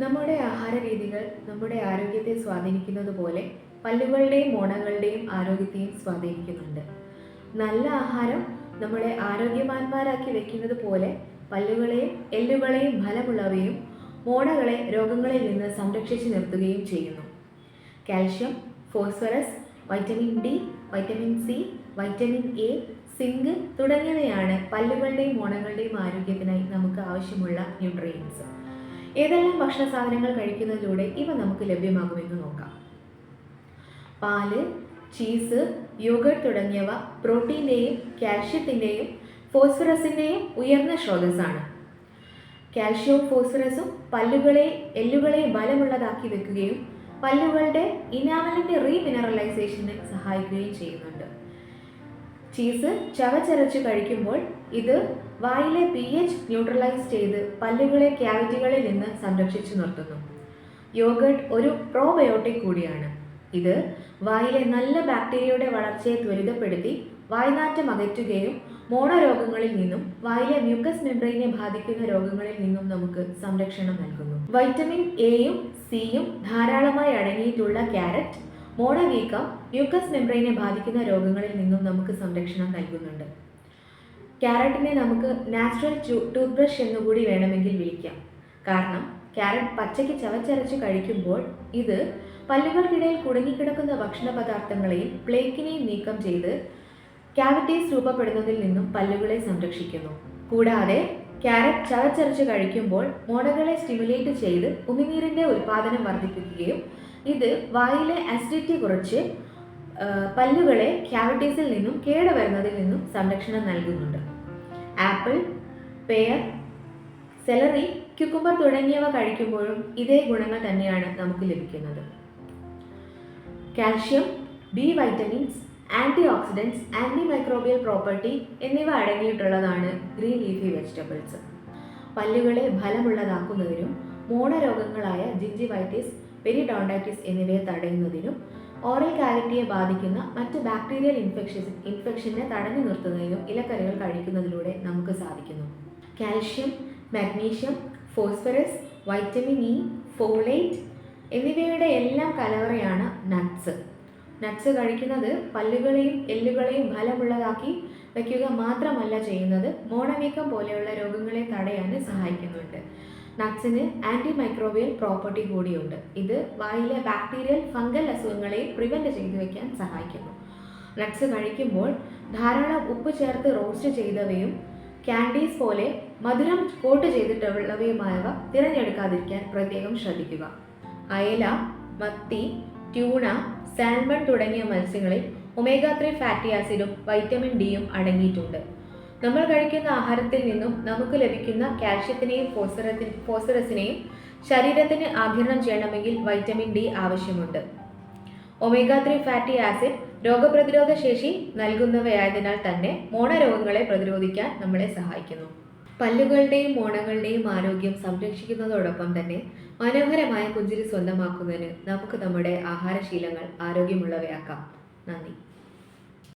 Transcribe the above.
നമ്മുടെ ആഹാര രീതികൾ നമ്മുടെ ആരോഗ്യത്തെ സ്വാധീനിക്കുന്നത് പോലെ പല്ലുകളുടെയും മോണകളുടെയും ആരോഗ്യത്തെയും സ്വാധീനിക്കുന്നുണ്ട്. നല്ല ആഹാരം നമ്മളെ ആരോഗ്യവാന്മാരാക്കി വെക്കുന്നത് പോലെ പല്ലുകളെയും എല്ലുകളെയും ബലമുള്ളവയും മോണകളെ രോഗങ്ങളിൽ നിന്ന് സംരക്ഷിച്ചു നിർത്തുകയും ചെയ്യുന്നു. Calcium, phosphorus, vitamin D, vitamin C, vitamin A, zinc തുടങ്ങിയവയാണ് പല്ലുകളുടെയും മോണകളുടെയും ആരോഗ്യത്തിനായി നമുക്ക് ആവശ്യമുള്ള ന്യൂട്രിയൻസ്. ഏതെല്ലാം ഭക്ഷണ സാധനങ്ങൾ കഴിക്കുന്നതിലൂടെ ഇവ നമുക്ക് ലഭ്യമാകുമെന്ന് നോക്കാം. പാല്, ചീസ്, യോഗർട്ട് തുടങ്ങിയവ പ്രോട്ടീൻ്റെയും കാൽഷ്യത്തിൻ്റെയും ഫോസ്ഫറസിൻ്റെയും ഉയർന്ന സ്രോതസ്സാണ്. കാൽഷ്യവും ഫോസ്ഫറസും എല്ലുകളെ ബലമുള്ളതാക്കി വെക്കുകയും പല്ലുകളുടെ ഇനാമലിൻ്റെ റീമിനറലൈസേഷന് സഹായിക്കുകയും ചെയ്യുന്നുണ്ട്. ചീസ് ചവച്ചരച്ച് കഴിക്കുമ്പോൾ ഇത് വായിലെ pH ന്യൂട്രലൈസ് ചെയ്ത് പല്ലുകളെ ക്യാവിറ്റികളിൽ നിന്ന് സംരക്ഷിച്ചു നിർത്തുന്നു. യോഗർട്ട് ഒരു പ്രോബയോട്ടിക് കൂടിയാണ്. ഇത് വായിലെ നല്ല ബാക്ടീരിയയുടെ വളർച്ചയെ ത്വരിതപ്പെടുത്തി വായ്നാറ്റം അകറ്റുകയും മോണരോഗങ്ങളിൽ നിന്നും വായിലെ മ്യൂക്കസ് മെംബ്രെയിനെ ബാധിക്കുന്ന രോഗങ്ങളിൽ നിന്നും നമുക്ക് സംരക്ഷണം നൽകുന്നു. വൈറ്റമിൻ എയും സിയും ധാരാളമായി അടങ്ങിയിട്ടുള്ള ക്യാരറ്റ് മോണവീക്കം, മ്യൂക്കസ് മെംബ്രെയിനെ ബാധിക്കുന്ന രോഗങ്ങളിൽ നിന്നും നമുക്ക് സംരക്ഷണം നൽകുന്നുണ്ട്. ക്യാരറ്റിനെ നമുക്ക് നാച്ചുറൽ ടൂത്ത് ബ്രഷ് എന്നുകൂടി വേണമെങ്കിൽ വിളിക്കാം. കാരണം ക്യാരറ്റ് പച്ചയ്ക്ക് ചവച്ചരച്ച് കഴിക്കുമ്പോൾ ഇത് പല്ലുകൾക്കിടയിൽ കുടുങ്ങിക്കിടക്കുന്ന ഭക്ഷണ പദാർത്ഥങ്ങളെയും പ്ലേക്കിനെയും നീക്കം ചെയ്ത് ക്യാവിറ്റീസ് രൂപപ്പെടുന്നതിൽ നിന്നും പല്ലുകളെ സംരക്ഷിക്കുന്നു. കൂടാതെ ക്യാരറ്റ് ചവച്ചരച്ച് കഴിക്കുമ്പോൾ മോണകളെ സ്റ്റിമുലേറ്റ് ചെയ്ത് ഉമിനീരിൻ്റെ ഉൽപ്പാദനം വർദ്ധിപ്പിക്കുകയും ഇത് വായിലെ അസിഡിറ്റി കുറച്ച് പല്ലുകളെ ക്യാവിറ്റീസിൽ നിന്നും കേടുവരുന്നതിൽ നിന്നും സംരക്ഷണം നൽകുന്നുണ്ട്. ആപ്പിൾ, പെയർ, സെലറി, ക്യുക്കുംബർ തുടങ്ങിയവ കഴിക്കുമ്പോഴും ഇതേ ഗുണങ്ങൾ തന്നെയാണ് നമുക്ക് ലഭിക്കുന്നത്. Calcium, B vitamins, antioxidants, antimicrobial property എന്നിവ അടങ്ങിയിട്ടുള്ളതാണ് ഗ്രീൻ ലീഫി വെജിറ്റബിൾസ്. പല്ലുകളെ ബലമുള്ളതാക്കുന്നതിനും മോണരോഗങ്ങളായ ജിഞ്ചിവൈറ്റിസ്, പെരിഡോണ്ടൈറ്റിസ് എന്നിവയെ തടയുന്നതിനും ഓറൽ കാവിറ്റിയെ ബാധിക്കുന്ന മറ്റ് ബാക്ടീരിയൽ ഇൻഫെക്ഷനെ തടഞ്ഞു നിർത്തുന്നതിനും ഇലക്കറികൾ കഴിക്കുന്നതിലൂടെ നമുക്ക് സാധിക്കുന്നു. Calcium, magnesium, phosphorus, vitamin E, folate എന്നിവയുടെ എല്ലാം കലവറയാണ് നട്ട്സ്. നട്ട്സ് കഴിക്കുന്നത് പല്ലുകളെയും എല്ലുകളെയും ബലമുള്ളതാക്കി വയ്ക്കുക മാത്രമല്ല ചെയ്യുന്നത്, മോണവീക്കം പോലെയുള്ള രോഗങ്ങളെ തടയാൻ സഹായിക്കുന്നുണ്ട്. നട്ട്സിന് ആൻറ്റി മൈക്രോബിയൽ പ്രോപ്പർട്ടി കൂടിയുണ്ട്. ഇത് വായിലെ ബാക്ടീരിയൽ, ഫംഗൽ അസുഖങ്ങളെ പ്രിവെൻറ്റ് ചെയ്തു വയ്ക്കാൻ സഹായിക്കുന്നു. നട്ട്സ് കഴിക്കുമ്പോൾ ധാരാളം ഉപ്പ് ചേർത്ത് റോസ്റ്റ് ചെയ്തവയും ക്യാൻഡീസ് പോലെ മധുരം കോട്ട് ചെയ്തിട്ടുള്ളവയുമായവ തിരഞ്ഞെടുക്കാതിരിക്കാൻ പ്രത്യേകം ശ്രദ്ധിക്കുക. അയല, മത്തി, ട്യൂണ, സാൽമൺ തുടങ്ങിയ മത്സ്യങ്ങളിൽ ഒമേഗ 3 ഫാറ്റി ആസിഡും വൈറ്റമിൻ ഡിയും അടങ്ങിയിട്ടുണ്ട്. നമ്മൾ കഴിക്കുന്ന ആഹാരത്തിൽ നിന്നും നമുക്ക് ലഭിക്കുന്ന കാൽഷ്യത്തിനെയും ഫോസ്ഫറസിനെയും ശരീരത്തിന് ആഗിരണം ചെയ്യണമെങ്കിൽ വൈറ്റമിൻ ഡി ആവശ്യമുണ്ട്. ഒമേഗ 3 ഫാറ്റി ആസിഡ് രോഗപ്രതിരോധ ശേഷി നൽകുന്നവയായതിനാൽ തന്നെ മോണരോഗങ്ങളെ പ്രതിരോധിക്കാൻ നമ്മളെ സഹായിക്കുന്നു. പല്ലുകളുടെയും മോണകളുടെയും ആരോഗ്യം സംരക്ഷിക്കുന്നതോടൊപ്പം തന്നെ മനോഹരമായ പുഞ്ചിരി സ്വന്തമാക്കുന്നതിന് നമുക്ക് നമ്മുടെ ആഹാരശീലങ്ങൾ ആരോഗ്യമുള്ളവയാക്കാം. നന്ദി.